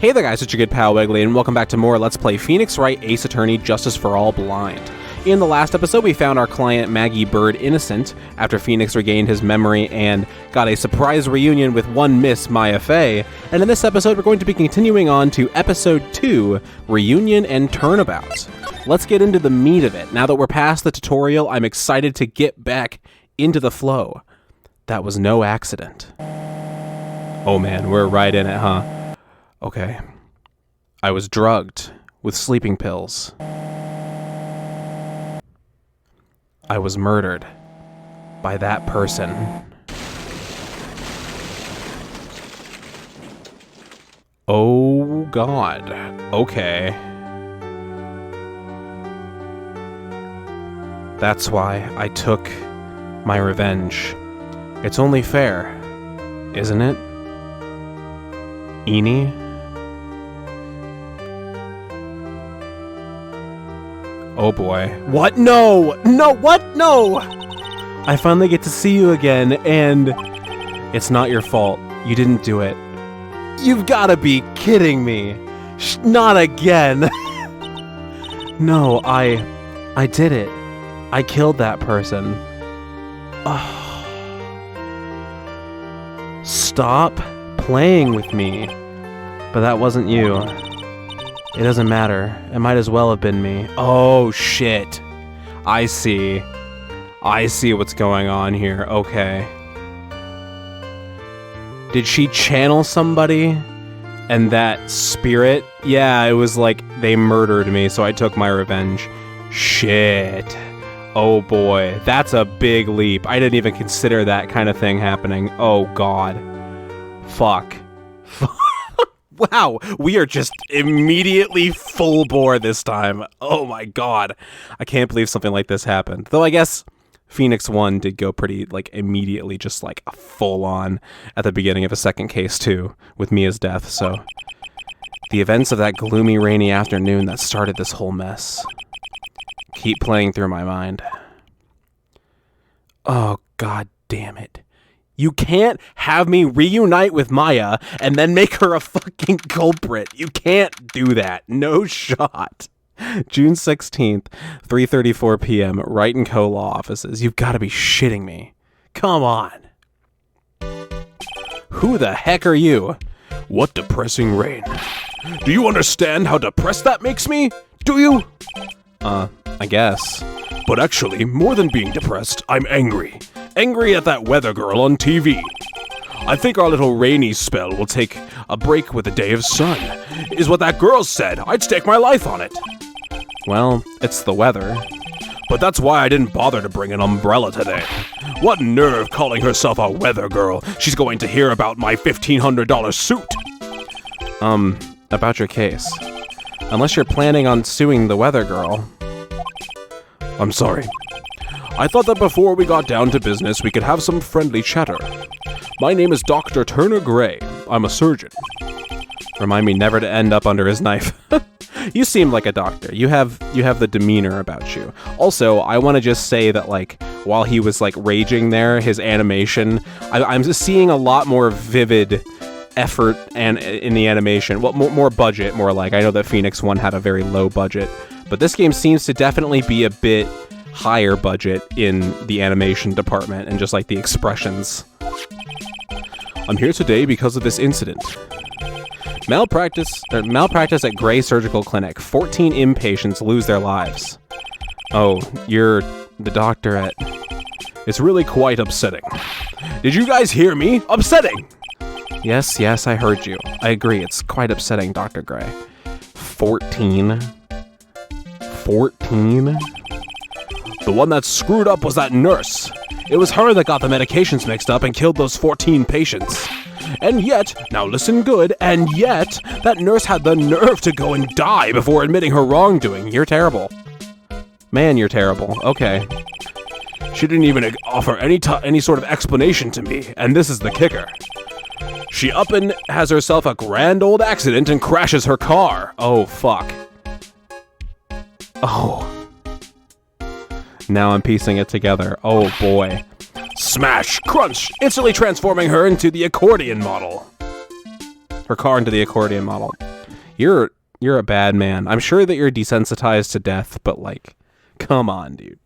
Hey there guys, it's your good pal Wiggly, and welcome back to more Let's Play Phoenix Wright Ace Attorney Justice for All Blind. In the last episode, we found our client Maggie Bird innocent after Phoenix regained his memory and got a surprise reunion with one Miss Maya Fey, and in this episode we're going to be continuing on to Episode 2, Reunion and Turnabout. Let's get into the meat of it. Now that we're past the tutorial, I'm excited to get back into the flow. That was no accident. Oh man, we're right in it, huh? Okay. I was drugged with sleeping pills. I was murdered by that person. Oh God. Okay. That's why I took my revenge. It's only fair, isn't it? Eenie? Oh boy. What? No! No, what? No! I finally get to see you again, and it's not your fault. You didn't do it. You've gotta be kidding me. Not again. No, I did it. I killed that person. Oh. Stop playing with me. But that wasn't you. It doesn't matter. It might as well have been me. Oh, shit. I see. I see what's going on here. Okay. Did she channel somebody? And that spirit? Yeah, it was like they murdered me, so I took my revenge. Shit. Oh, boy. That's a big leap. I didn't even consider that kind of thing happening. Oh, God. Fuck. Wow, we are just immediately full bore this time. Oh my God. I can't believe something like this happened. Though I guess Phoenix 1 did go pretty, like, immediately just, like, full on at the beginning of a second case, too, with Mia's death, so. The events of that gloomy, rainy afternoon that started this whole mess keep playing through my mind. Oh, God damn it. You can't have me reunite with Maya and then make her a fucking culprit. You can't do that. No shot. June 16th, 3:34 p.m., Wright & Co. Law Offices. You've got to be shitting me. Come on. Who the heck are you? What depressing rain. Do you understand how depressed that makes me? Do you? I guess. But actually, more than being depressed, I'm angry. Angry at that weather girl on TV. I think our little rainy spell will take a break with a day of sun, is what that girl said. I'd stake my life on it. Well, it's the weather. But that's why I didn't bother to bring an umbrella today. What nerve calling herself a weather girl. She's going to hear about my $1,500 suit. About your case. Unless you're planning on suing the weather girl. I'm sorry. I thought that before we got down to business, we could have some friendly chatter. My name is Dr. Turner Gray. I'm a surgeon. Remind me never to end up under his knife. You seem like a doctor. You have the demeanor about you. Also, I want to just say that, like, while he was, like, raging there, his animation, I'm just seeing a lot more vivid effort and in the animation. Well, more budget, more like. I know that Phoenix 1 had a very low budget, but this game seems to definitely be a bit higher budget in the animation department and just like the expressions. I'm here today because of this incident. Malpractice at Gray Surgical Clinic. 14 inpatients lose their lives. Oh, you're the doctor at... It's really quite upsetting. Did you guys hear me? Upsetting! Yes, I heard you. I agree, it's quite upsetting, Dr. Gray. 14? 14? The one that screwed up was that nurse. It was her that got the medications mixed up and killed those 14 patients. And yet, now listen good, and yet, that nurse had the nerve to go and die before admitting her wrongdoing. You're terrible. Man, you're terrible. Okay. She didn't even offer any sort of explanation to me, and this is the kicker. She up and has herself a grand old accident and crashes her car. Oh, fuck. Oh. Now I'm piecing it together. Oh boy. Smash! Crunch! Instantly transforming her into the accordion model. Her car into the accordion model. You're a bad man. I'm sure that you're desensitized to death, but like, come on, dude.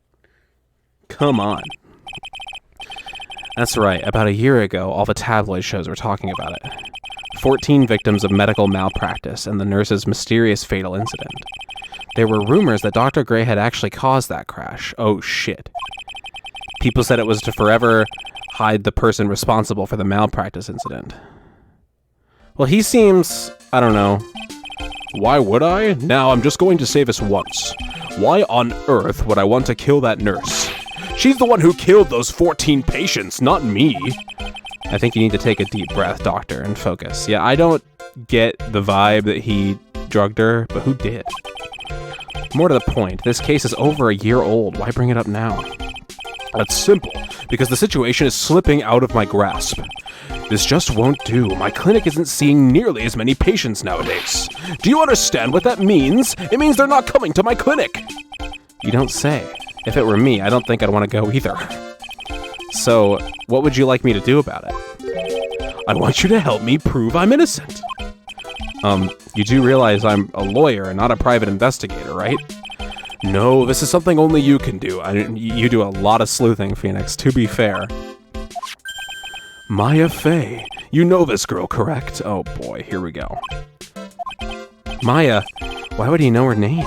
Come on. That's right. About a year ago, all the tabloid shows were talking about it. 14 victims of medical malpractice and the nurse's mysterious fatal incident. There were rumors that Dr. Gray had actually caused that crash. Oh, shit. People said it was to forever hide the person responsible for the malpractice incident. Well, he seems... I don't know. Why would I? Now, I'm just going to say this once. Why on earth would I want to kill that nurse? She's the one who killed those 14 patients, not me. I think you need to take a deep breath, Doctor, and focus. Yeah, I don't get the vibe that he drugged her, but who did? More to the point, this case is over a year old. Why bring it up now? That's simple, because the situation is slipping out of my grasp. This just won't do. My clinic isn't seeing nearly as many patients nowadays. Do you understand what that means? It means they're not coming to my clinic. You don't say. If it were me, I don't think I'd want to go either. So, what would you like me to do about it? I want you to help me prove I'm innocent. You do realize I'm a lawyer and not a private investigator, right? No, this is something only you can do. You do a lot of sleuthing, Phoenix, to be fair. Maya Fey. You know this girl, correct? Oh boy, here we go. Maya, why would he know her name?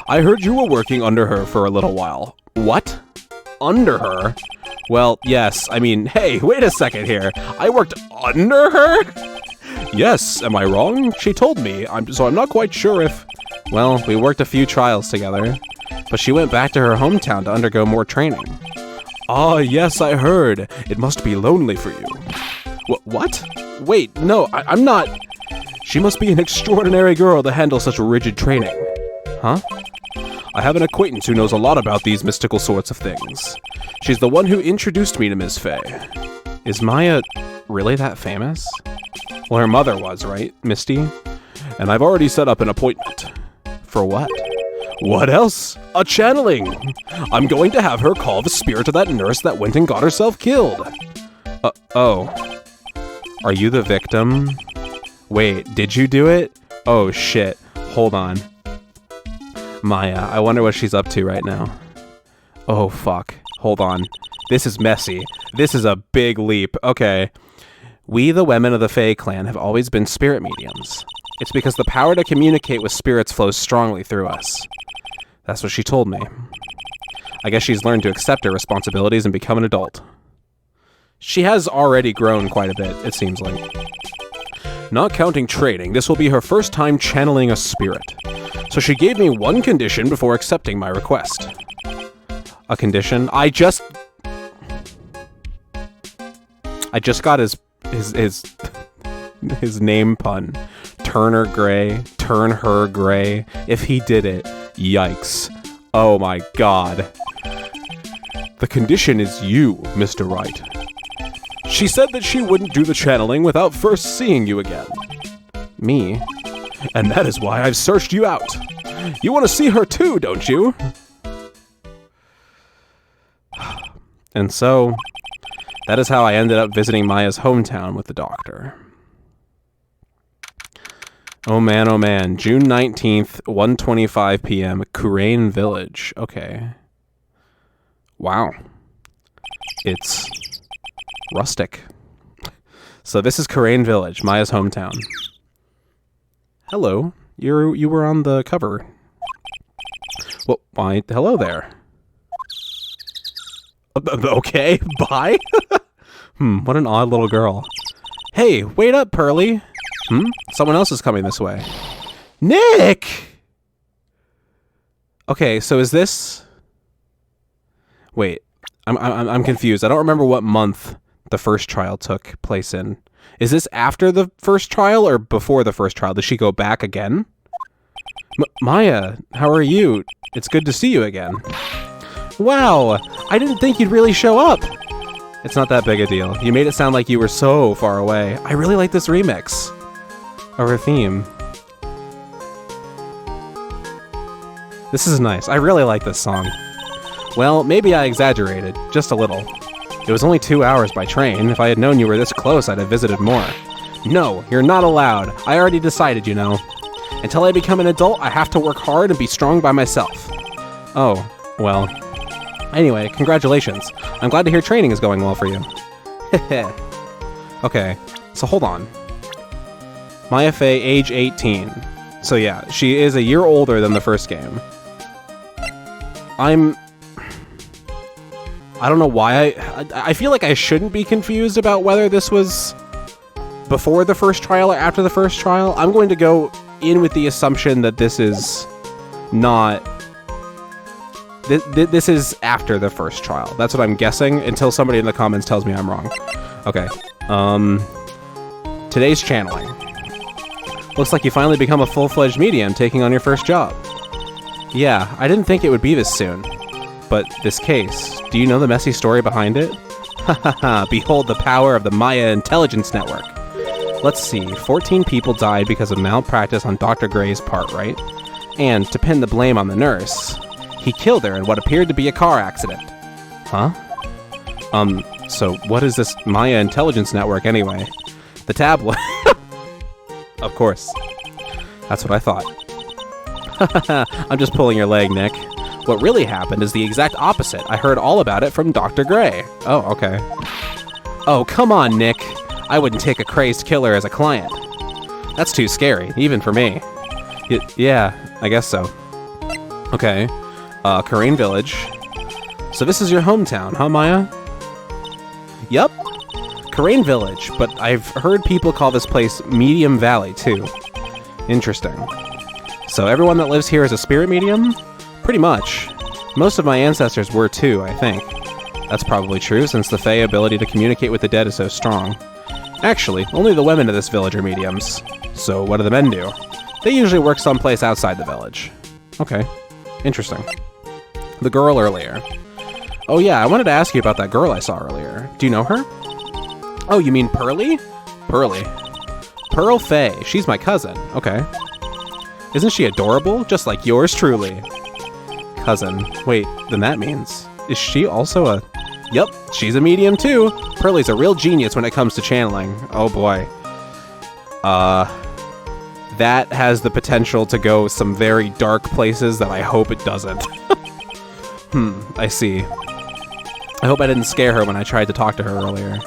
I heard you were working under her for a little while. What? Under her? Well, yes, I mean, hey, wait a second here. I worked under her? Yes, am I wrong? She told me, so I'm not quite sure if... Well, we worked a few trials together, but she went back to her hometown to undergo more training. Ah, yes, I heard. It must be lonely for you. What? Wait, no, I'm not... She must be an extraordinary girl to handle such rigid training. Huh? I have an acquaintance who knows a lot about these mystical sorts of things. She's the one who introduced me to Ms. Fey. Is Maya really that famous? Well, her mother was, right, Misty? And I've already set up an appointment. For what? What else? A channeling! I'm going to have her call the spirit of that nurse that went and got herself killed. Oh. Are you the victim? Wait, did you do it? Oh shit, hold on. Maya, I wonder what she's up to right now. Oh fuck, hold on. This is messy. This is a big leap. Okay. We, the women of the Fey clan, have always been spirit mediums. It's because the power to communicate with spirits flows strongly through us. That's what she told me. I guess she's learned to accept her responsibilities and become an adult. She has already grown quite a bit, it seems like. Not counting training, this will be her first time channeling a spirit. So she gave me one condition before accepting my request. A condition? I just got his name pun. Turner Gray, turn her gray. If he did it, yikes. Oh my god. The condition is you, Mr. Wright. She said that she wouldn't do the channeling without first seeing you again. Me? And that is why I've searched you out. You want to see her too, don't you? And so, that is how I ended up visiting Maya's hometown with the doctor. Oh man, June 19th, 1:25 p.m., Kurain Village. Okay. Wow. It's rustic. So this is Kurain Village, Maya's hometown. Hello. You were on the cover. Well, why, hello there. Okay, bye? What an odd little girl. Hey, wait up, Pearly. Someone else is coming this way. Nick! Okay, so is this... Wait, I'm confused. I don't remember what month the first trial took place in. Is this after the first trial or before the first trial? Does she go back again? Maya, how are you? It's good to see you again. Wow, I didn't think you'd really show up. It's not that big a deal. You made it sound like you were so far away. I really like this remix of her theme. This is nice. I really like this song. Well, maybe I exaggerated, just a little. It was only 2 hours by train. If I had known you were this close, I'd have visited more. No, you're not allowed. I already decided, you know. Until I become an adult, I have to work hard and be strong by myself. Oh, well. Anyway, congratulations. I'm glad to hear training is going well for you. Okay, so hold on. Maya Fey, age 18. So yeah, she is a year older than the first game. I don't know why I feel like I shouldn't be confused about whether this was before the first trial or after the first trial. I'm going to go in with the assumption that this is not... This is after the first trial. That's what I'm guessing, until somebody in the comments tells me I'm wrong. Okay. Today's channeling. Looks like you finally become a full-fledged medium, taking on your first job. Yeah, I didn't think it would be this soon. But this case, do you know the messy story behind it? Hahaha, behold the power of the Maya Intelligence Network. Let's see, 14 people died because of malpractice on Dr. Gray's part, right? And to pin the blame on the nurse, he killed her in what appeared to be a car accident. Huh? So what is this Maya Intelligence Network anyway? The tablet. Of course. That's what I thought. I'm just pulling your leg, Nick. What really happened is the exact opposite. I heard all about it from Dr. Gray. Oh, okay. Oh, come on, Nick. I wouldn't take a crazed killer as a client. That's too scary, even for me. Yeah, I guess so. Okay. Kurain Village. So this is your hometown, huh, Maya? Yup. Kurain Village, but I've heard people call this place Medium Valley, too. Interesting. So everyone that lives here is a spirit medium? Pretty much. Most of my ancestors were too, I think. That's probably true, since the Fey ability to communicate with the dead is so strong. Actually, only the women of this village are mediums. So what do the men do? They usually work someplace outside the village. Okay. Interesting. The girl earlier. Oh yeah, I wanted to ask you about that girl I saw earlier. Do you know her? Oh, you mean Pearly? Pearly. Pearl Fey. She's my cousin. Okay. Isn't she adorable? Just like yours truly. Cousin. Wait, then that means... Is she also a... Yep, she's a medium too. Pearly's a real genius when it comes to channeling. Oh boy. That has the potential to go some very dark places that I hope it doesn't. I see. I hope I didn't scare her when I tried to talk to her earlier.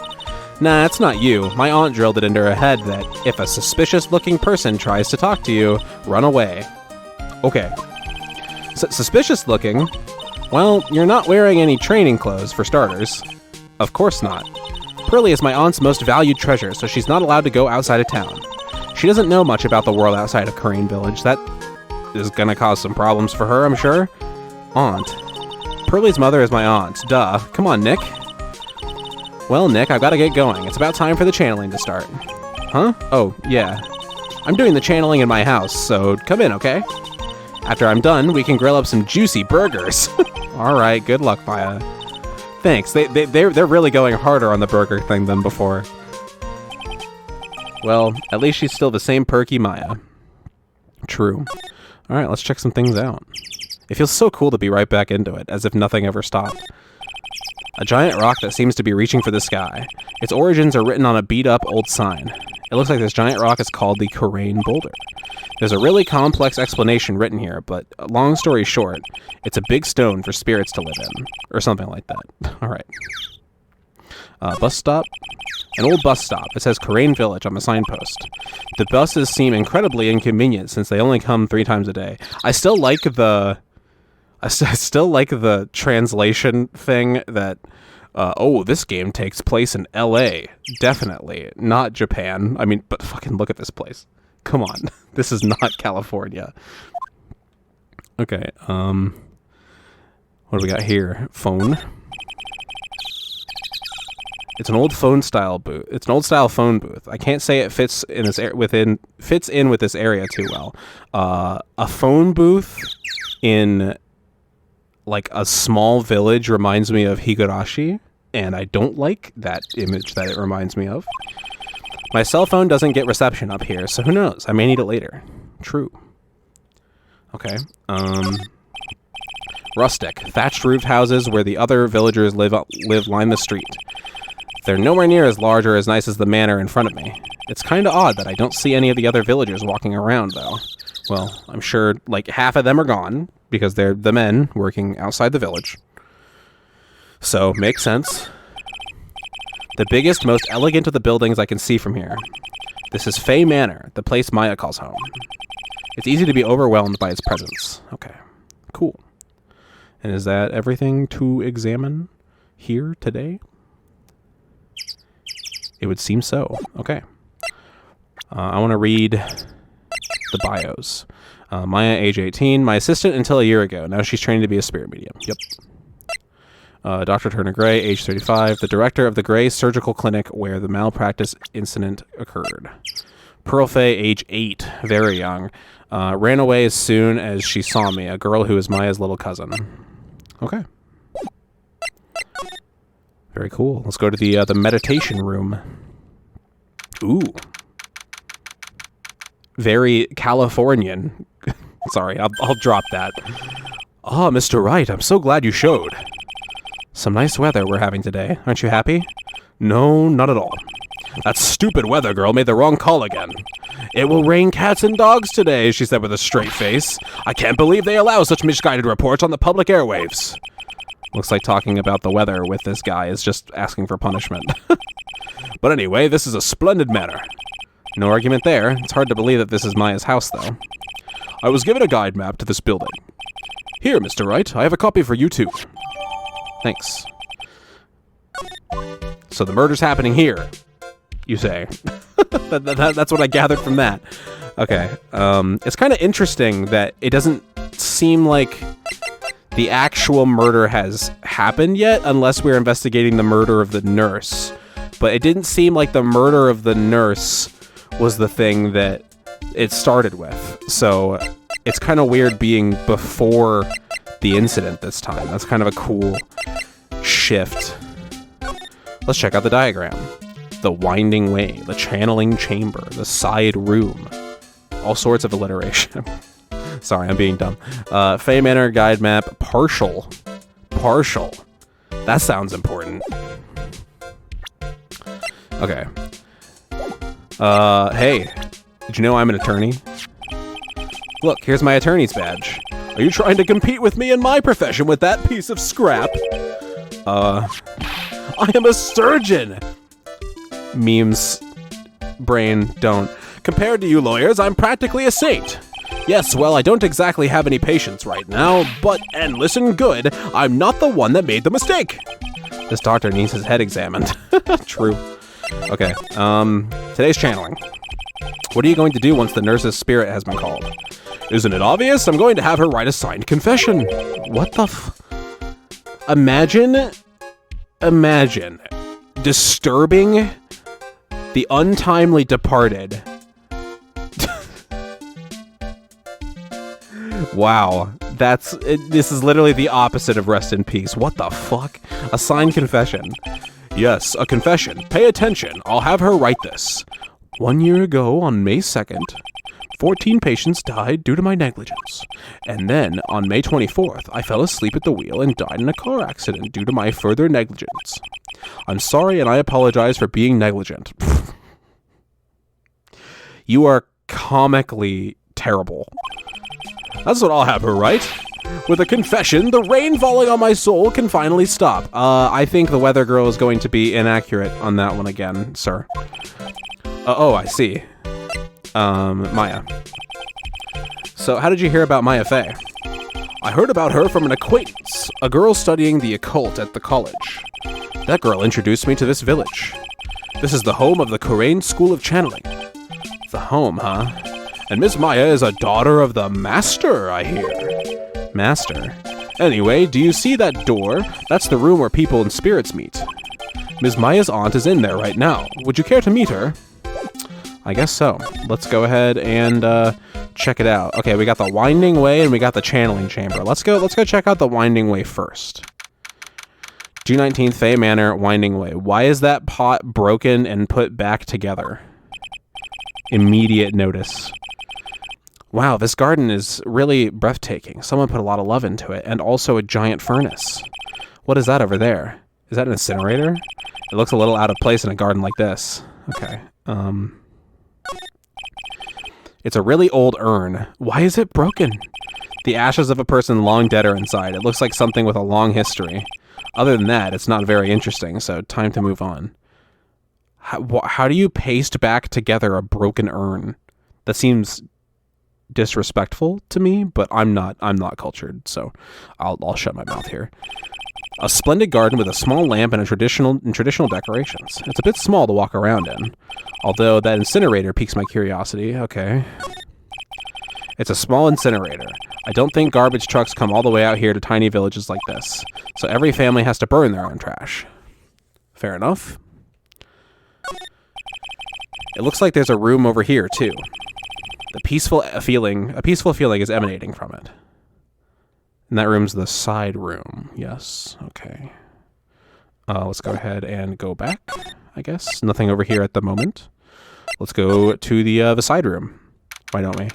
Nah, it's not you. My aunt drilled it into her head that if a suspicious-looking person tries to talk to you, run away. Okay. Suspicious-looking? Well, you're not wearing any training clothes, for starters. Of course not. Pearly is my aunt's most valued treasure, so she's not allowed to go outside of town. She doesn't know much about the world outside of Kurain Village. That is gonna cause some problems for her, I'm sure. Aunt. Pearly's mother is my aunt. Duh. Come on, Nick. Well, Nick, I've got to get going. It's about time for the channeling to start. Huh? Oh, yeah. I'm doing the channeling in my house, so come in, okay? After I'm done, we can grill up some juicy burgers. All right, good luck, Maya. Thanks. They're really going harder on the burger thing than before. Well, at least she's still the same perky Maya. True. All right, let's check some things out. It feels so cool to be right back into it, as if nothing ever stopped. A giant rock that seems to be reaching for the sky. Its origins are written on a beat-up old sign. It looks like this giant rock is called the Kurain Boulder. There's a really complex explanation written here, but long story short, it's a big stone for spirits to live in, or something like that. All right. Bus stop. An old bus stop. It says Kurain Village on the signpost. The buses seem incredibly inconvenient since they only come 3 times a day. I still like the translation thing that, oh, this game takes place in LA. Definitely. Not Japan. I mean, but fucking look at this place. Come on. This is not California. Okay, what do we got here? Phone. It's an old phone style booth. It's an old style phone booth. I can't say it fits in this fits in with this area too well. A phone booth in like a small village reminds me of Higurashi, and I don't like that image that it reminds me of. My cell phone doesn't get reception up here, so who knows? I may need it later. True. Okay. Rustic. Thatched roofed houses where the other villagers live line the street. They're nowhere near as large or as nice as the manor in front of me. It's kinda odd that I don't see any of the other villagers walking around, though. Well, I'm sure like half of them are gone because they're the men working outside the village. So, makes sense. The biggest, most elegant of the buildings I can see from here. This is Fey Manor, the place Maya calls home. It's easy to be overwhelmed by its presence. Okay, cool. And is that everything to examine here today? It would seem so. Okay. I want to read the bios. Maya, age 18. My assistant until a year ago. Now she's training to be a spirit medium. Yep. Dr. Turner Gray, age 35. The director of the Gray Surgical Clinic where the malpractice incident occurred. Pearl Fey, age 8. Very young. Ran away as soon as she saw me. A girl who is Maya's little cousin. Okay. Very cool. Let's go to the meditation room. Ooh. Very Californian. Sorry, I'll drop that. Ah, Mr. Wright, I'm so glad you showed. Some nice weather we're having today. Aren't you happy? No, not at all. That stupid weather girl made the wrong call again. It will rain cats and dogs today, she said with a straight face. I can't believe they allow such misguided reports on the public airwaves. Looks like talking about the weather with this guy is just asking for punishment. But anyway, this is a splendid manor. No argument there. It's hard to believe that this is Maya's house, though. I was given a guide map to this building. Here, Mr. Wright, I have a copy for you too. Thanks. So the murder's happening here, you say. That's what I gathered from that. Okay. It's kind of interesting that it doesn't seem like the actual murder has happened yet, unless we're investigating the murder of the nurse. But it didn't seem like the murder of the nurse was the thing that it started with. So it's kind of weird being before the incident this time. That's kind of a cool shift. Let's check out the diagram. The winding way, the channeling chamber, the side room. All sorts of alliteration. Sorry, I'm being dumb. Fey Manor guide map, partial. Partial. That sounds important. Okay. Hey, did you know I'm an attorney? Look, here's my attorney's badge. Are you trying to compete with me in my profession with that piece of scrap? I am a surgeon! Memes, brain, don't. Compared to you lawyers, I'm practically a saint. Yes, well, I don't exactly have any patients right now, but, and listen good, I'm not the one that made the mistake. This doctor needs his head examined. True. Okay, today's channeling. What are you going to do once the nurse's spirit has been called? Isn't it obvious? I'm going to have her write a signed confession. What the Imagine disturbing the untimely departed. Wow, this is literally the opposite of rest in peace. What the fuck? A signed confession. Yes, a confession. Pay attention. I'll have her write this. 1 year ago, on May 2nd, 14 patients died due to my negligence. And then, on May 24th, I fell asleep at the wheel and died in a car accident due to my further negligence. I'm sorry and I apologize for being negligent. You are comically terrible. That's what I'll have her write. With a confession, the rain falling on my soul can finally stop. I think the weather girl is going to be inaccurate on that one again, sir. Oh, I see. Maya. So, how did you hear about Maya Fey? I heard about her from an acquaintance, a girl studying the occult at the college. That girl introduced me to this village. This is the home of the Kurain School of Channeling. The home, huh? And Miss Maya is a daughter of the Master, I hear. Master? Anyway, do you see that door? That's the room where people and spirits meet. Miss Maya's aunt is in there right now. Would you care to meet her? I guess so. Let's go ahead and check it out. Okay, we got the winding way and we got the channeling chamber. Let's go check out the winding way first. June 19th, Fey Manor, winding way. Why is that pot broken and put back together? Immediate notice. Wow, this garden is really breathtaking. Someone put a lot of love into it, and also a giant furnace. What is that over there? Is that an incinerator? It looks a little out of place in a garden like this. Okay. It's a really old urn. Why is it broken? The ashes of a person long dead are inside. It looks like something with a long history. Other than that, it's not very interesting, so time to move on. How do you paste back together a broken urn? That seems disrespectful to me, but I'm not cultured, so I'll shut my mouth here. A splendid garden with a small lamp and traditional decorations. It's a bit small to walk around in, although that incinerator piques my curiosity. Okay. It's a small incinerator. I don't think garbage trucks come all the way out here to tiny villages like this, so every family has to burn their own trash. Fair enough. It looks like there's a room over here, too. A peaceful feeling is emanating from it. And that room's the side room. Yes, okay. Let's go ahead and go back, I guess. Nothing over here at the moment. Let's go to the side room. Why don't we?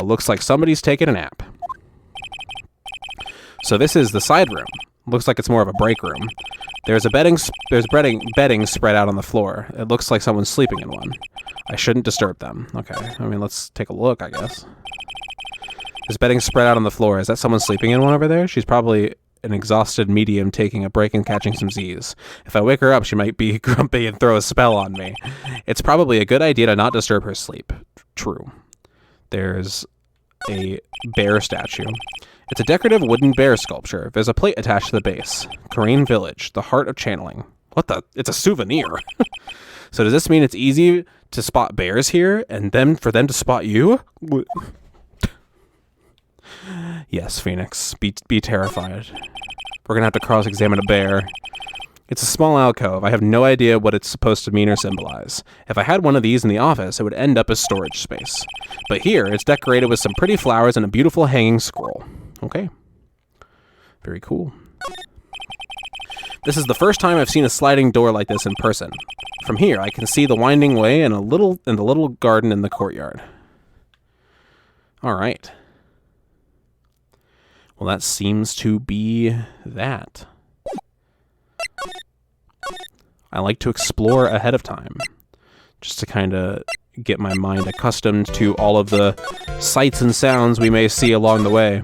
Looks like somebody's taking a nap. So this is the side room. Looks like it's more of a break room. There's bedding spread out on the floor. It looks like someone's sleeping in one. I shouldn't disturb them. Okay, I mean, let's take a look, I guess. There's bedding spread out on the floor. Is that someone sleeping in one over there? She's probably an exhausted medium taking a break and catching some Z's. If I wake her up, she might be grumpy and throw a spell on me. It's probably a good idea to not disturb her sleep. True. There's a bear statue. It's a decorative wooden bear sculpture. There's a plate attached to the base. Kurain Village, the heart of channeling. What the? It's a souvenir. So does this mean it's easy to spot bears here and then for them to spot you? Yes, Phoenix. Be terrified. We're gonna have to cross-examine a bear. It's a small alcove. I have no idea what it's supposed to mean or symbolize. If I had one of these in the office, it would end up as storage space. But here, it's decorated with some pretty flowers and a beautiful hanging scroll. Okay. Very cool. This is the first time I've seen a sliding door like this in person. From here, I can see the winding way and the little garden in the courtyard. All right. Well, that seems to be that. I like to explore ahead of time, just to kind of get my mind accustomed to all of the sights and sounds we may see along the way.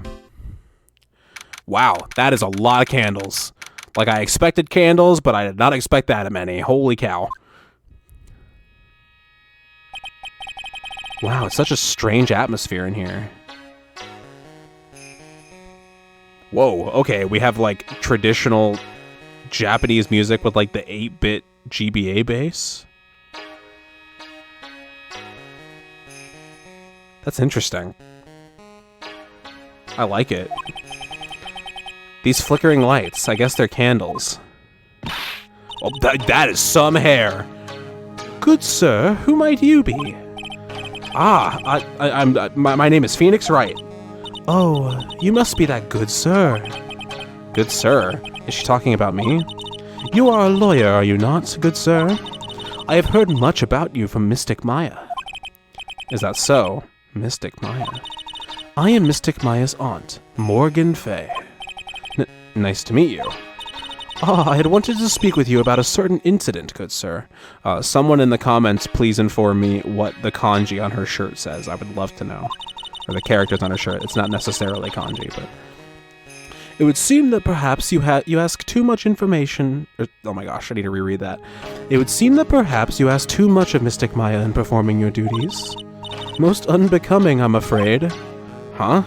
Wow, that is a lot of candles. Like, I expected candles, but I did not expect that many. Holy cow. Wow, it's such a strange atmosphere in here. Whoa, okay, we have, like, traditional Japanese music with, like, the 8-bit GBA bass. That's interesting. I like it. These flickering lights, I guess they're candles. Oh, that is some hair. Good sir, who might you be? My name is Phoenix Wright. Oh, you must be that good sir. Good sir? Is she talking about me? You are a lawyer, are you not, good sir? I have heard much about you from Mystic Maya. Is that so? Mystic Maya. I am Mystic Maya's aunt, Morgan Fey. Nice to meet you. I had wanted to speak with you about a certain incident, good sir. Someone in the comments, please inform me what the kanji on her shirt says. I would love to know. Or the characters on her shirt. It's not necessarily kanji, but... It would seem that perhaps you ask too much information... oh my gosh, I need to reread that. It would seem that perhaps you ask too much of Mystic Maya in performing your duties. Most unbecoming, I'm afraid. Huh?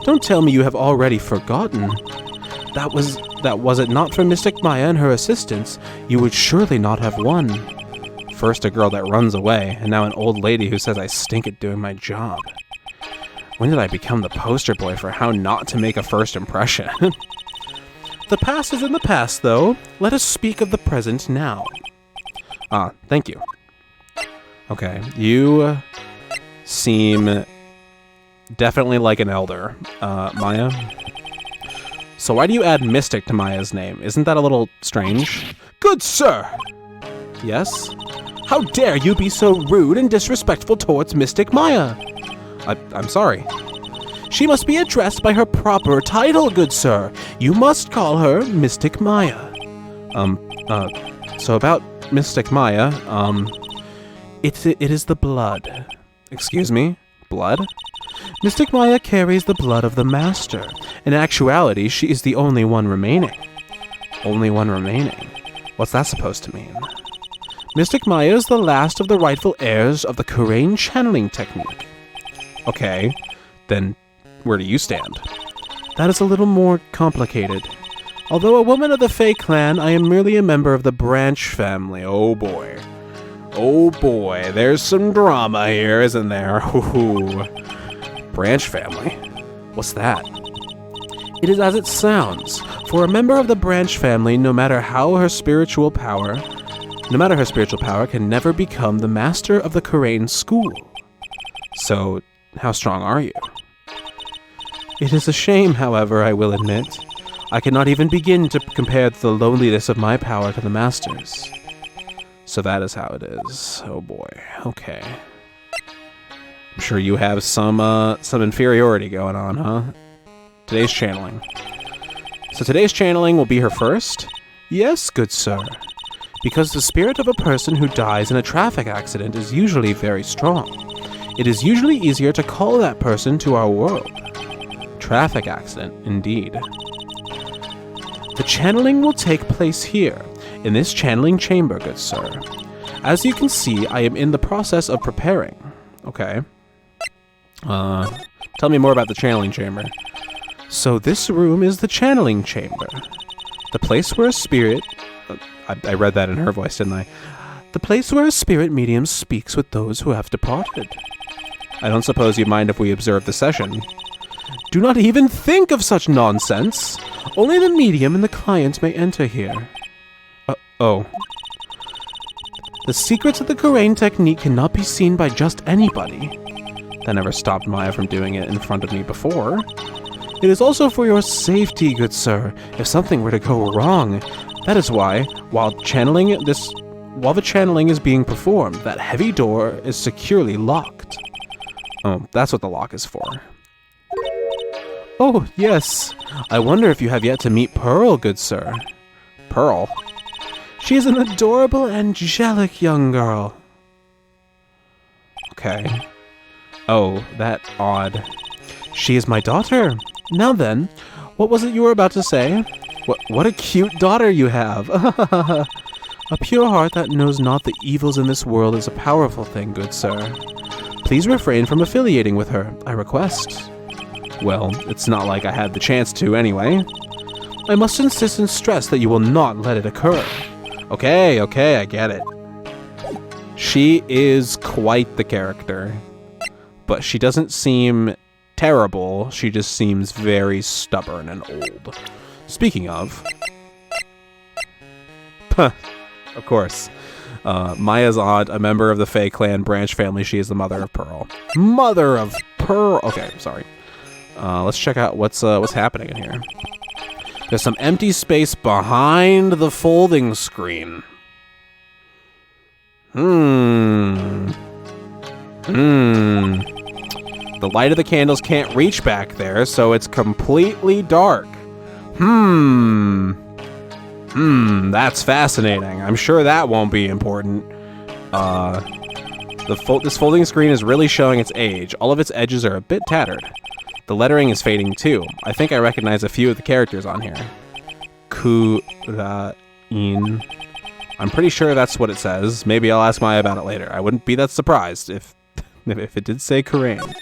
Don't tell me you have already forgotten. That was it not for Mystic Maya and her assistants, you would surely not have won. First a girl that runs away, and now an old lady who says I stink at doing my job. When did I become the poster boy for how not to make a first impression? The past is in the past, though. Let us speak of the present now. Thank you. Okay, you seem definitely like an elder, Maya. So why do you add Mystic to Maya's name? Isn't that a little strange? Good sir! Yes? How dare you be so rude and disrespectful towards Mystic Maya? I'm sorry. She must be addressed by her proper title, good sir. You must call her Mystic Maya. So about Mystic Maya, it is the blood. Excuse me? Blood? Mystic Maya carries the blood of the Master. In actuality, she is the only one remaining. Only one remaining? What's that supposed to mean? Mystic Maya is the last of the rightful heirs of the Kurain channeling technique. Okay, then where do you stand? That is a little more complicated. Although a woman of the Fey clan, I am merely a member of the branch family. Oh boy. Oh boy, there's some drama here, isn't there? Ooh. Branch family? What's that? It is as it sounds. For a member of the branch family, no matter her spiritual power can never become the master of the Kurain school. So, how strong are you? It is a shame, however, I will admit. I cannot even begin to compare the loneliness of my power to the master's. So that is how it is. Oh boy. Okay. I'm sure you have some inferiority going on, huh? Today's channeling. So today's channeling will be her first? Yes, good sir. Because the spirit of a person who dies in a traffic accident is usually very strong. It is usually easier to call that person to our world. Traffic accident, indeed. The channeling will take place here, in this channeling chamber, good sir. As you can see, I am in the process of preparing. Okay. Tell me more about the channeling chamber. So this room is the channeling chamber. The place where a spirit... I read that in her voice, didn't I? The place where a spirit medium speaks with those who have departed. I don't suppose you mind if we observe the session. Do not even think of such nonsense! Only the medium and the client may enter here. Oh. The secrets of the Kurain technique cannot be seen by just anybody. That never stopped Maya from doing it in front of me before. It is also for your safety, good sir, if something were to go wrong. That is why, while the channeling is being performed, that heavy door is securely locked. Oh, that's what the lock is for. Oh, yes. I wonder if you have yet to meet Pearl, good sir. Pearl? She is an adorable, angelic young girl. Okay. Oh, that odd. She is my daughter. Now then, what was it you were about to say? What a cute daughter you have. A pure heart that knows not the evils in this world is a powerful thing, good sir. Please refrain from affiliating with her, I request. Well, it's not like I had the chance to anyway. I must insist and stress that you will not let it occur. Okay, I get it. She is quite the character. But she doesn't seem terrible, she just seems very stubborn and old. Speaking of... of course. Maya's aunt, a member of the Fey clan branch family, she is the mother of Pearl. Mother of Pearl! Okay, sorry. Let's check out what's happening in here. There's some empty space behind the folding screen. The light of the candles can't reach back there, so it's completely dark. That's fascinating. I'm sure that won't be important. This folding screen is really showing its age. All of its edges are a bit tattered. The lettering is fading too. I think I recognize a few of the characters on here. Kurain. I'm pretty sure that's what it says. Maybe I'll ask Maya about it later. I wouldn't be that surprised if it did say Kurain.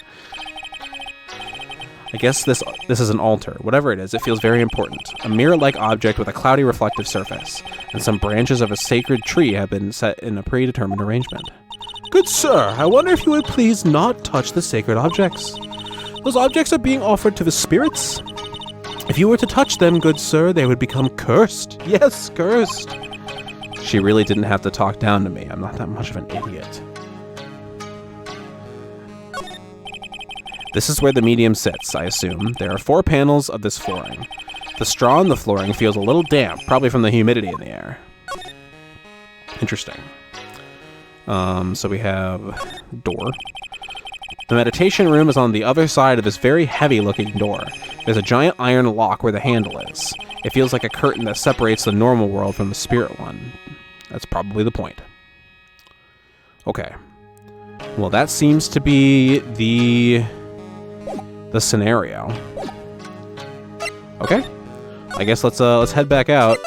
I guess this is an altar. Whatever it is, it feels very important. A mirror-like object with a cloudy reflective surface, and some branches of a sacred tree have been set in a predetermined arrangement. Good sir, I wonder if you would please not touch the sacred objects. Those objects are being offered to the spirits. If you were to touch them, good sir, they would become cursed. Yes, cursed. She really didn't have to talk down to me. I'm not that much of an idiot. This is where the medium sits, I assume. There are 4 panels of this flooring. The straw on the flooring feels a little damp, probably from the humidity in the air. Interesting. So we have door. The meditation room is on the other side of this very heavy-looking door. There's a giant iron lock where the handle is. It feels like a curtain that separates the normal world from the spirit one. That's probably the point. Okay. Well, that seems to be the scenario. Okay. I guess let's head back out.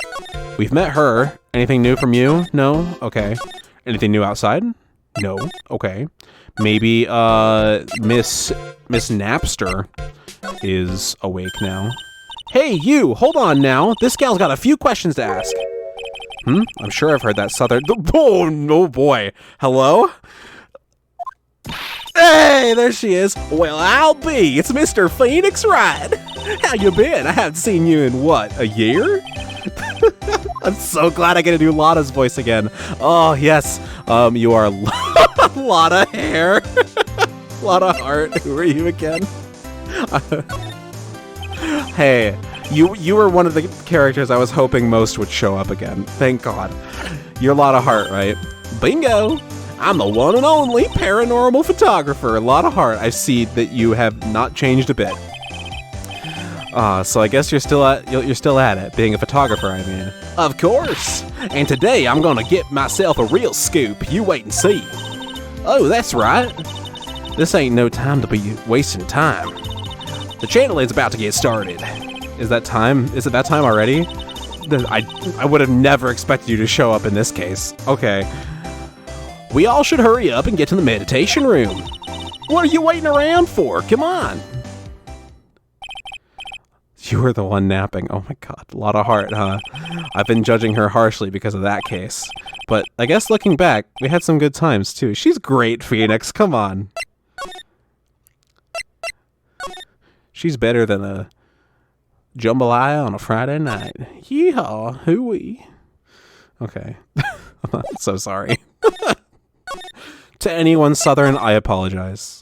We've met her. Anything new from you? No? Okay. Anything new outside? No? Okay. Maybe Miss Napster is awake now. Hey, you! Hold on now. This gal's got a few questions to ask. I'm sure I've heard that southern... Oh, no boy. Hello? Hey, there she is. Well, I'll be. It's Mr. Phoenix Wright. How you been? I haven't seen you in, what, a year? I'm so glad I get to do Lotta's voice again. Oh, yes. You are Lotta Hair. Lotta Heart. Who are you again? Hey, you were one of the characters I was hoping most would show up again. Thank God. You're Lotta Heart, right? Bingo! I'm the one and only paranormal photographer, Lotta Heart. I see that you have not changed a bit. So I guess you're still at it, being a photographer, I mean. Of course! And today I'm gonna get myself a real scoop. You wait and see. Oh, that's right. This ain't no time to be wasting time. The channeling's about to get started. Is that time? Is it that time already? I would have never expected you to show up in this case. Okay. We all should hurry up and get to the meditation room. What are you waiting around for? Come on. You were the one napping. Oh my God. A lot of heart, huh? I've been judging her harshly because of that case. But I guess looking back, we had some good times too. She's great, Phoenix. Come on. She's better than a jambalaya on a Friday night. Yeehaw. Hooey. Okay. I'm so sorry. To anyone Southern, I apologize.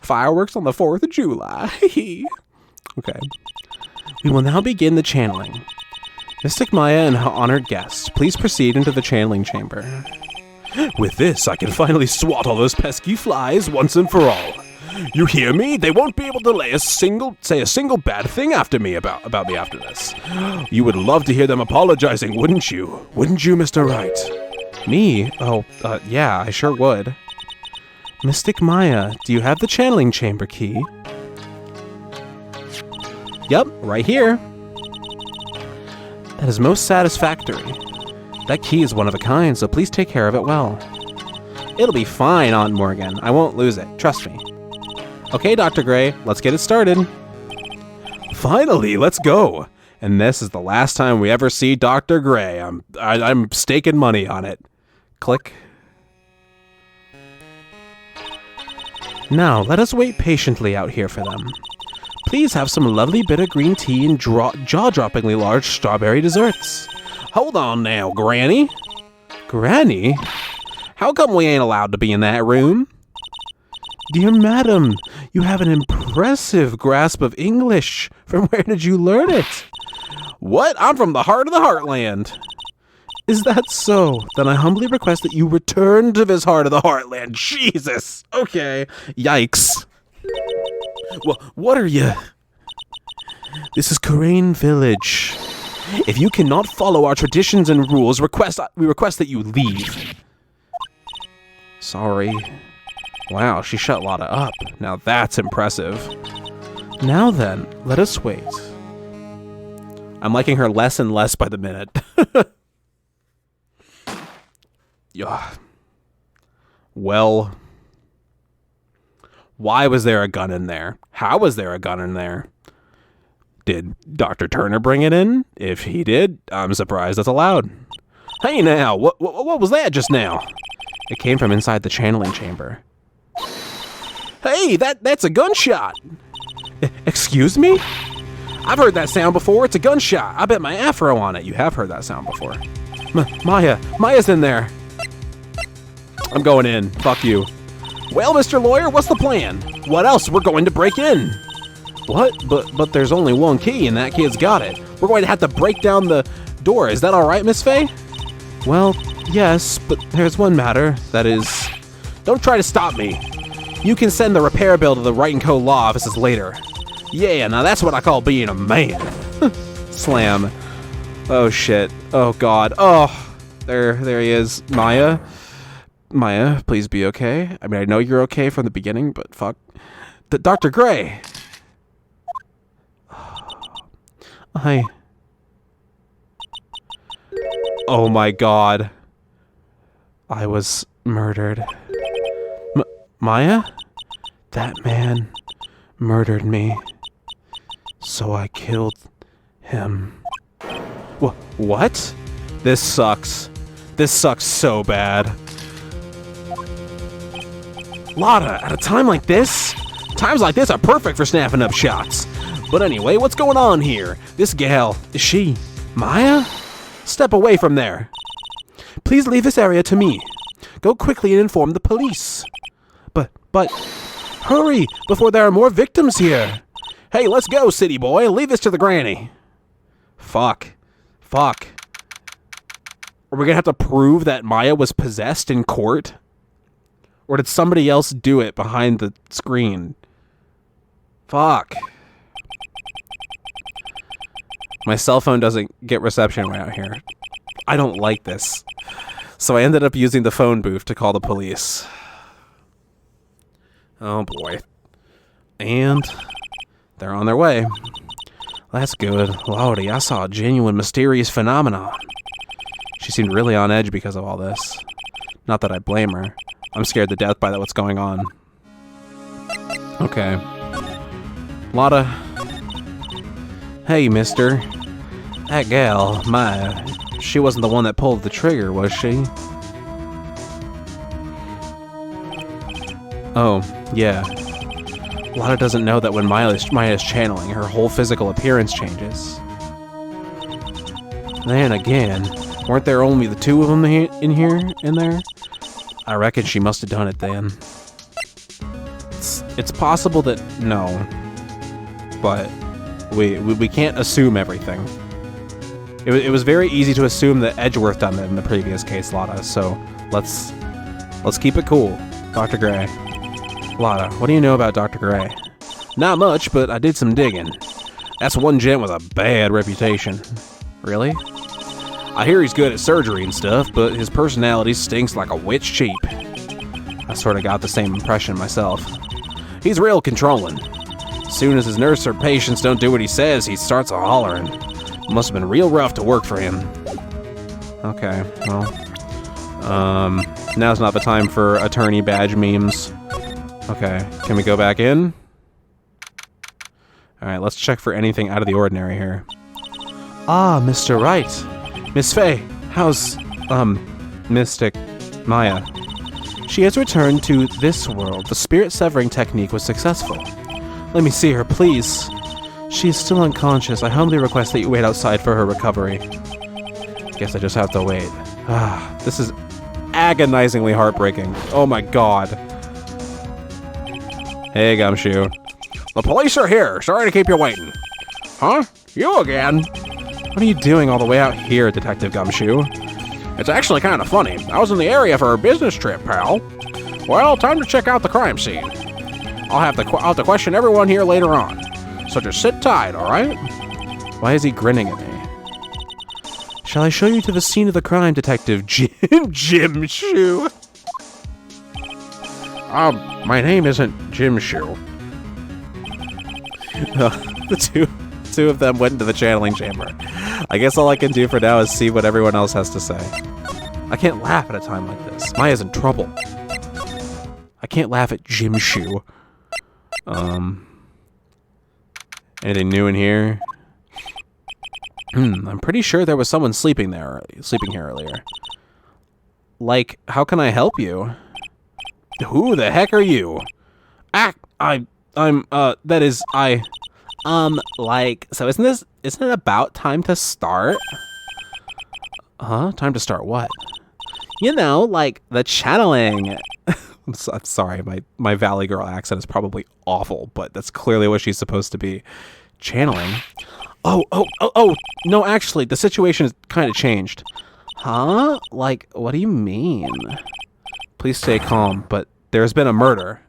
Fireworks on the 4th of July. Okay. We will now begin the channeling. Mystic Maya and her honored guests, please proceed into the channeling chamber. With this, I can finally swat all those pesky flies once and for all. You hear me? They won't be able to say a single bad thing after me about me after this. You would love to hear them apologizing, wouldn't you? Wouldn't you, Mr. Wright? Me? Oh, yeah, I sure would. Mystic Maya, do you have the channeling chamber key? Yep, right here. That is most satisfactory. That key is one of a kind, so please take care of it well. It'll be fine, Aunt Morgan. I won't lose it. Trust me. Okay, Dr. Gray, let's get it started. Finally, let's go. And this is the last time we ever see Dr. Gray. I'm staking money on it. Click. Now, let us wait patiently out here for them. Please have some lovely bitter green tea and jaw-droppingly large strawberry desserts. Hold on now, Granny. Granny? How come we ain't allowed to be in that room? Dear madam, you have an impressive grasp of English. From where did you learn it? What? I'm from the heart of the heartland. Is that so? Then I humbly request that you return to this heart of the heartland. Jesus. Okay. Yikes. Well, what are you? This is Kurain Village. If you cannot follow our traditions and rules, we request that you leave. Sorry. Wow, she shut Lotta up. Now that's impressive. Now then, let us wait. I'm liking her less and less by the minute. Yeah. Well, why was there a gun in there? How was there a gun in there? Did Dr. Turner bring it in? If he did, I'm surprised it's allowed. Hey now, what was that just now? It came from inside the channeling chamber. Hey, that's a gunshot! Excuse me? I've heard that sound before. It's a gunshot. I bet my afro on it. You have heard that sound before. Maya's in there. I'm going in. Fuck you. Well, Mr. Lawyer, what's the plan? What else? We're going to break in. What? But there's only one key and that kid's got it. We're going to have to break down the door. Is that all right, Miss Fey? Well, yes, but there's one matter. That is... Don't try to stop me. You can send the repair bill to the Wright & Co. law offices later. Yeah, now that's what I call being a man. Slam. Oh, shit. Oh, God. Oh. there he is. Maya, please be okay. I mean, I know you're okay from the beginning, but fuck. Dr. Gray. Hi. Oh my god. I was murdered. Maya? That man murdered me. So I killed him. What? This sucks. This sucks so bad. Lotta, at a time like this? Times like this are perfect for snapping up shots. But anyway, what's going on here? This gal, is she Maya? Step away from there. Please leave this area to me. Go quickly and inform the police. But, hurry, before there are more victims here. Hey, let's go, city boy. Leave this to the granny. Fuck. Are we gonna have to prove that Maya was possessed in court? Or did somebody else do it behind the screen? Fuck. My cell phone doesn't get reception way out here. I don't like this. So I ended up using the phone booth to call the police. Oh boy. And they're on their way. That's good. Lordy, I saw a genuine mysterious phenomenon. She seemed really on edge because of all this. Not that I blame her. I'm scared to death by what's going on. Okay. Lotta. Hey, mister. That gal, Maya, she wasn't the one that pulled the trigger, was she? Oh, yeah. Lotta doesn't know that when Maya is channeling, her whole physical appearance changes. Then again, weren't there only the two of them in there? I reckon she must have done it then. It's possible that no, but we can't assume everything. It was very easy to assume that Edgeworth done it in the previous case, Lotta. So let's keep it cool, Dr. Gray. Lotta, what do you know about Dr. Gray? Not much, but I did some digging. That's one gent with a bad reputation. Really? I hear he's good at surgery and stuff, but his personality stinks like a witch cheap. I sort of got the same impression myself. He's real controlling. As soon as his nurse or patients don't do what he says, he starts a hollering. Must have been real rough to work for him. Okay, well, now's not the time for attorney badge memes. Okay, can we go back in? Alright, let's check for anything out of the ordinary here. Ah, Mr. Wright. Miss Fey, how's, Mystic Maya? She has returned to this world. The spirit severing technique was successful. Let me see her, please. She is still unconscious. I humbly request that you wait outside for her recovery. Guess I just have to wait. Ah, this is agonizingly heartbreaking. Oh my god. Hey, Gumshoe. The police are here. Sorry to keep you waiting. Huh? You again? What are you doing all the way out here, Detective Gumshoe? It's actually kind of funny. I was in the area for a business trip, pal. Well, time to check out the crime scene. I'll have to question everyone here later on. So just sit tight, alright? Why is he grinning at me? Shall I show you to the scene of the crime, Detective Jim Shoe? My name isn't Jim Shoe. The two of them went into the channeling chamber. I guess all I can do for now is see what everyone else has to say. I can't laugh at a time like this. Maya's in trouble. I can't laugh at Jim Shoe. Anything new in here? I'm pretty sure there was someone sleeping here earlier. Like, how can I help you? Who the heck are you? So isn't it about time to start? Huh? Time to start what? You know, like the channeling. I'm sorry, my Valley Girl accent is probably awful, but that's clearly what she's supposed to be. Channeling? Oh, no, actually, the situation has kind of changed. Huh? Like, what do you mean? Please stay calm, but there's been a murder.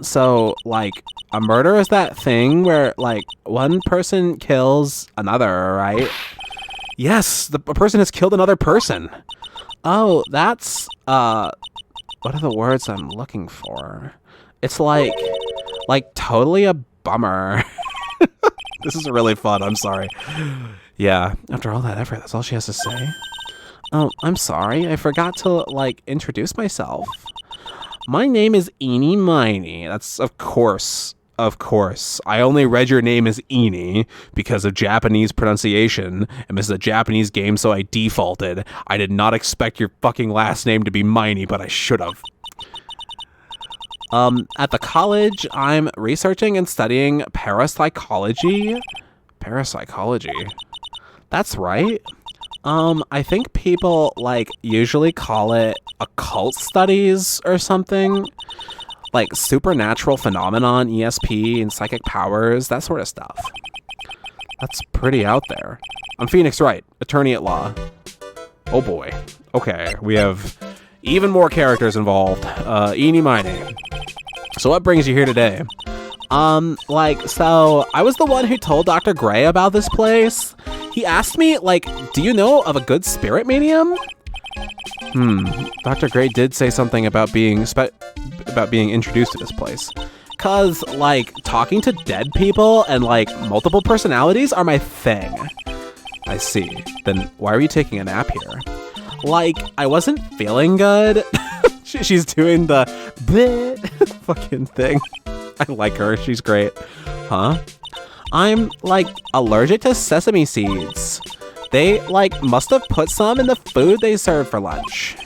So, like, a murder is that thing where, like, one person kills another, right? Yes, a person has killed another person. Oh, that's, what are the words I'm looking for? It's like totally a bummer. This is really fun, I'm sorry. Yeah, after all that effort, that's all she has to say. Oh, I'm sorry, I forgot to, like, introduce myself. My name is Eeny Miny. That's, of course. I only read your name as Eeny because of Japanese pronunciation, and this is a Japanese game, so I defaulted. I did not expect your fucking last name to be Miny, but I should have. At the college, I'm researching and studying parapsychology. Parapsychology? That's right. I think people, like, usually call it occult studies or something. Like, supernatural phenomenon, ESP, and psychic powers, that sort of stuff. That's pretty out there. I'm Phoenix Wright, attorney at law. Oh boy. Okay, we have even more characters involved. Eeny Miny. So what brings you here today? So I was the one who told Dr. Gray about this place. He asked me, like, do you know of a good spirit medium? Dr. Gray did say something about being introduced to this place. Cause, like, talking to dead people and, like, multiple personalities are my thing. I see. Then why are you taking a nap here? Like, I wasn't feeling good. She's doing the bleh fucking thing. I like her. She's great. Huh? I'm, like, allergic to sesame seeds. They, like, must have put some in the food they served for lunch.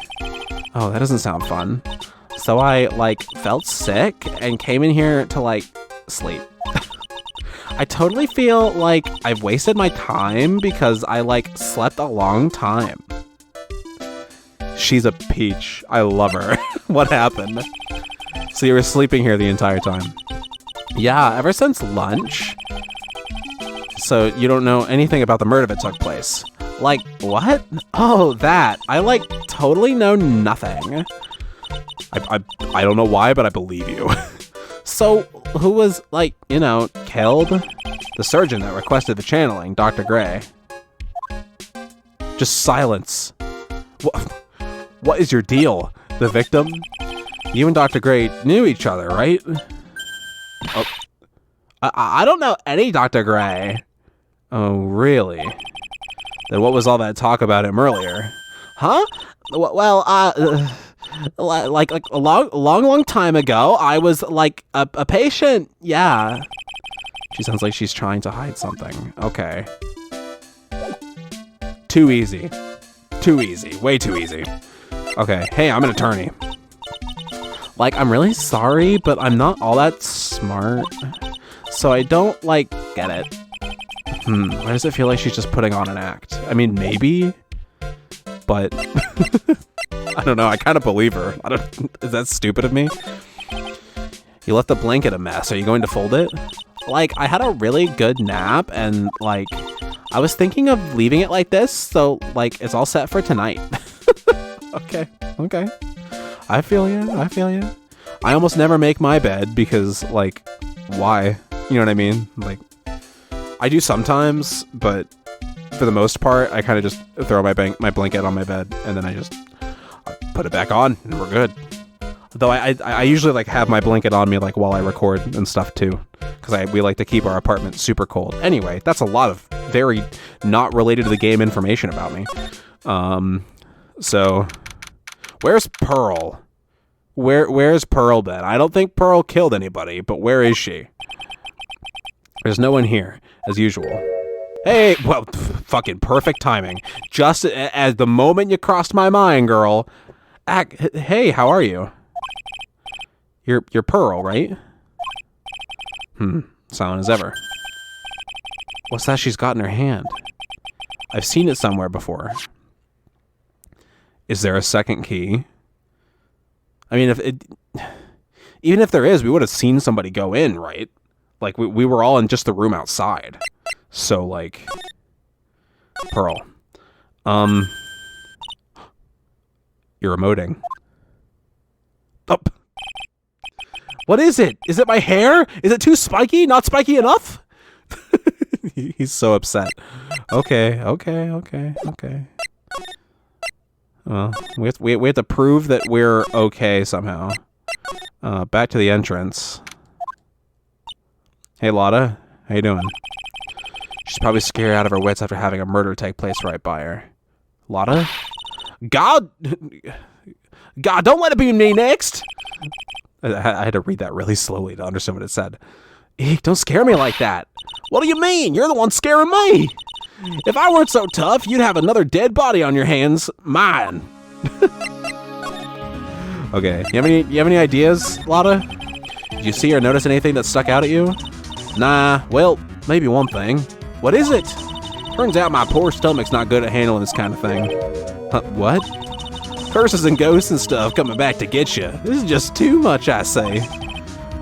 Oh, that doesn't sound fun. So I, like, felt sick and came in here to, like, sleep. I totally feel like I've wasted my time because I, like, slept a long time. She's a peach. I love her. What happened? So you were sleeping here the entire time? Yeah, ever since lunch. So you don't know anything about the murder that took place? Like, what? Oh, that. I, like, totally know nothing. I don't know why, but I believe you. So, who was, like, you know, killed? The surgeon that requested the channeling, Dr. Gray. Just silence. What is your deal? The victim? You and Dr. Gray knew each other, right? Oh. I don't know any Dr. Gray. Oh, really? Then what was all that talk about him earlier? Huh? Well, like a long time ago, I was, like, a patient. Yeah. She sounds like she's trying to hide something. Okay. Too easy. Too easy. Way too easy. Okay. Hey, I'm an attorney. Like, I'm really sorry, but I'm not all that smart. So I don't, like, get it. Why does it feel like she's just putting on an act? I mean, maybe, but I don't know. I kind of believe her. Is that stupid of me? You left the blanket a mess. Are you going to fold it? Like, I had a really good nap, and, like, I was thinking of leaving it like this, so, like, it's all set for tonight. Okay. I feel you. I almost never make my bed because, like, why? You know what I mean? Like, I do sometimes, but for the most part, I kind of just throw my blanket on my bed, and then I put it back on, and we're good. Though I usually, like, have my blanket on me, like, while I record and stuff too, because we like to keep our apartment super cold. Anyway, that's a lot of very not related to the game information about me. So where's Pearl? Where's Pearl been? I don't think Pearl killed anybody, but where is she? There's no one here, as usual. Hey, well, fucking perfect timing. Just as the moment you crossed my mind, girl. Hey, how are you? You're Pearl, right? Silent as ever. What's that she's got in her hand? I've seen it somewhere before. Is there a second key? I mean, even if there is, we would have seen somebody go in, right? Like, we were all in just the room outside. So, like, Pearl. You're emoting. Oh. What is it? Is it my hair? Is it too spiky? Not spiky enough? He's so upset. Okay. Well, we have to prove that we're okay somehow. Back to the entrance. Hey, Lotta. How you doing? She's probably scared out of her wits after having a murder take place right by her. Lotta? God, don't let it be me next! I had to read that really slowly to understand what it said. Eek, don't scare me like that. What do you mean? You're the one scaring me. If I weren't so tough, you'd have another dead body on your hands. Mine. Okay, you have any ideas, Lotta? Did you see or notice anything that stuck out at you? Nah, well, maybe one thing. What is it? Turns out my poor stomach's not good at handling this kind of thing. What? Curses and ghosts and stuff coming back to get you. This is just too much, I say.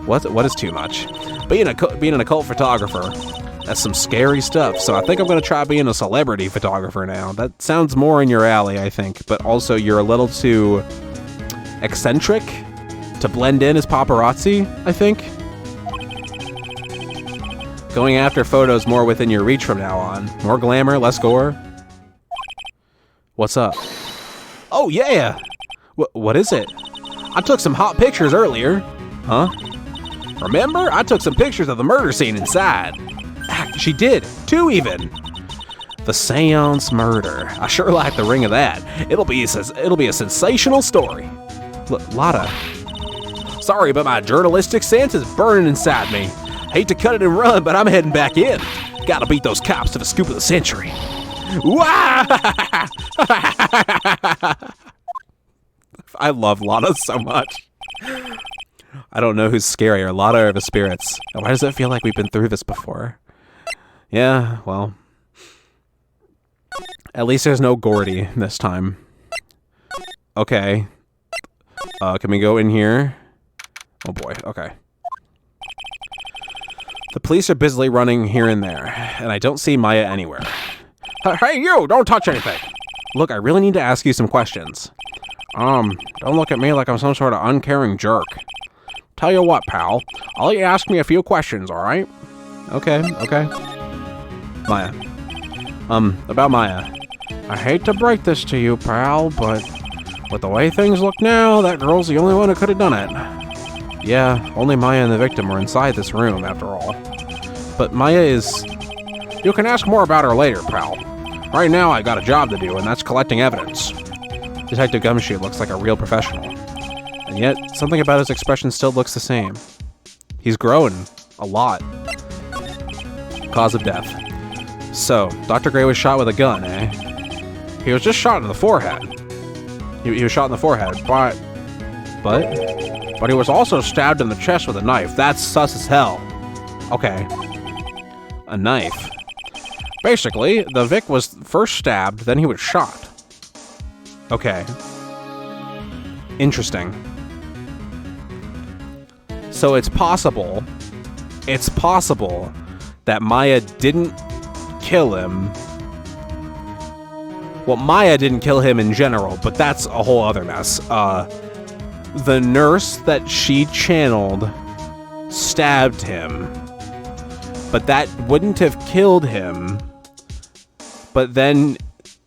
What is too much? Being an occult photographer. That's some scary stuff, so I think I'm going to try being a celebrity photographer now. That sounds more in your alley, I think, but also you're a little too eccentric to blend in as paparazzi, I think. Going after photos more within your reach from now on. More glamour, less gore. What's up? Oh, yeah! What is it? I took some hot pictures earlier. Huh? Remember? I took some pictures of the murder scene inside. She did. 2 even. The Seance Murder. I sure like the ring of that. It'll be a sensational story. Lotta. Sorry, but my journalistic sense is burning inside me. Hate to cut it and run, but I'm heading back in. Gotta beat those cops to the scoop of the century. I love Lotta so much. I don't know who's scarier, Lotta or the spirits. Why does it feel like we've been through this before? Yeah, well. At least there's no Gordy this time. Okay. Can we go in here? Oh boy, okay. The police are busily running here and there, and I don't see Maya anywhere. Hey, you! Don't touch anything! Look, I really need to ask you some questions. Don't look at me like I'm some sort of uncaring jerk. Tell you what, pal. I'll let you ask me a few questions, alright? Okay. Maya. About Maya. I hate to break this to you, pal, but with the way things look now, that girl's the only one who could have done it. Yeah, only Maya and the victim were inside this room, after all. But Maya is... You can ask more about her later, pal. Right now, I got a job to do, and that's collecting evidence. Detective Gumshoe looks like a real professional. And yet, something about his expression still looks the same. He's grown. A lot. Cause of death. So, Dr. Gray was shot with a gun, eh? He was just shot in the forehead. He was shot in the forehead, but he was also stabbed in the chest with a knife. That's sus as hell. Okay. A knife. Basically, the Vic was first stabbed, then he was shot. Okay. Interesting. So it's possible that Maya didn't kill him. Well, Maya didn't kill him in general, but that's a whole other mess. The nurse that she channeled stabbed him, but that wouldn't have killed him. But then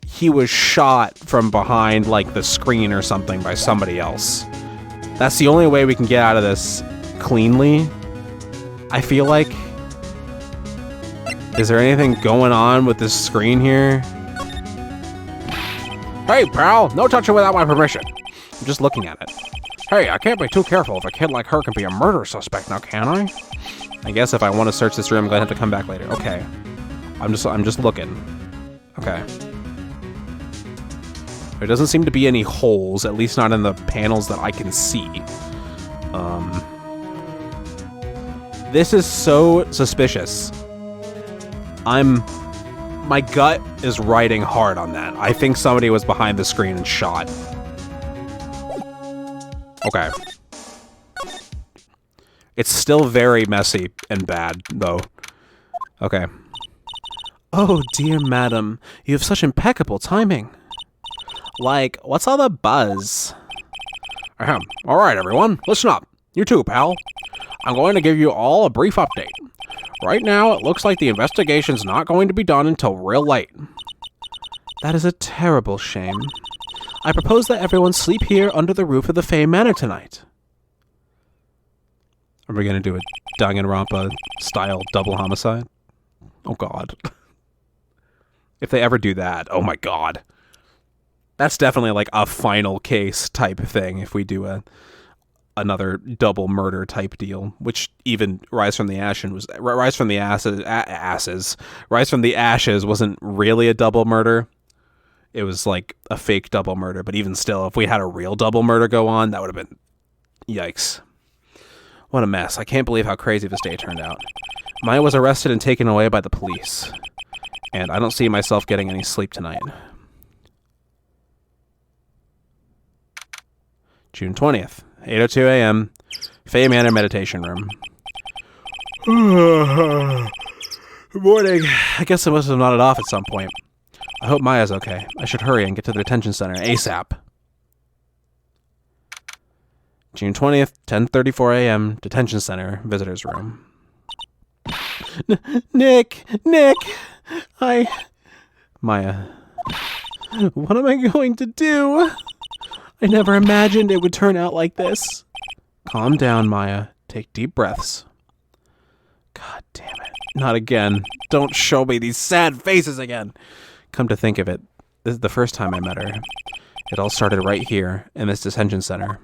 he was shot from behind, like, the screen or something by somebody else. That's the only way we can get out of this cleanly, I feel like. Is there anything going on with this screen here? Hey, pal! No touching without my permission. I'm just looking at it. Hey, I can't be too careful if a kid like her can be a murder suspect now, can I? I guess if I want to search this room, I'm gonna have to come back later. Okay. I'm just looking. Okay. There doesn't seem to be any holes, at least not in the panels that I can see. This is so suspicious. My gut is riding hard on that. I think somebody was behind the screen and shot. Okay. It's still very messy and bad, though. Okay. Oh, dear madam, you have such impeccable timing. Like, what's all the buzz? Ahem. All right, everyone, listen up. You too, pal. I'm going to give you all a brief update. Right now, it looks like the investigation's not going to be done until real late. That is a terrible shame. I propose that everyone sleep here under the roof of the Fey Manor tonight. Are we going to do a Danganronpa-style double homicide? Oh, God. If they ever do that, oh my God. That's definitely like a final case type thing if we do another double murder type deal, which even Rise from the Ashes wasn't really a double murder. It was like a fake double murder, but even still, if we had a real double murder go on, that would have been yikes. What a mess. I can't believe how crazy this day turned out. Maya was arrested and taken away by the police. And I don't see myself getting any sleep tonight. June 20th, 8:02 a.m., Fey Manor meditation room. Good morning. I guess I must have nodded off at some point. I hope Maya's okay. I should hurry and get to the detention center ASAP. June 20th, 10:34 a.m., detention center, visitors room. Nick! Maya. What am I going to do? I never imagined it would turn out like this. Calm down, Maya. Take deep breaths. God damn it. Not again. Don't show me these sad faces again. Come to think of it, this is the first time I met her. It all started right here, in this detention center.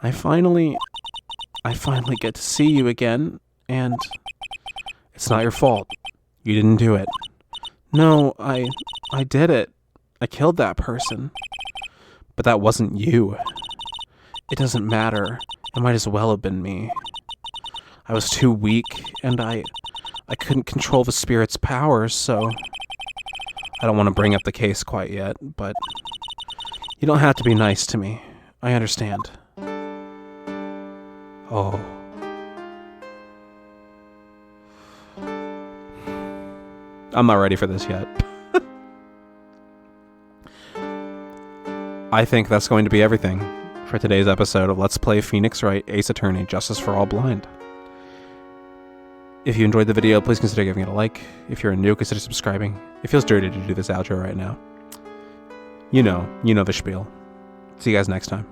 I finally get to see you again, and it's not your fault. You didn't do it. No, I did it. I killed that person. But that wasn't you. It doesn't matter. It might as well have been me. I was too weak, and I couldn't control the spirit's powers, so I don't want to bring up the case quite yet, but you don't have to be nice to me. I understand. Oh. I'm not ready for this yet. I think that's going to be everything for today's episode of Let's Play Phoenix Wright Ace Attorney Justice for All Blind. If you enjoyed the video, please consider giving it a like. If you're new, consider subscribing. It feels dirty to do this outro right now. You know the spiel. See you guys next time.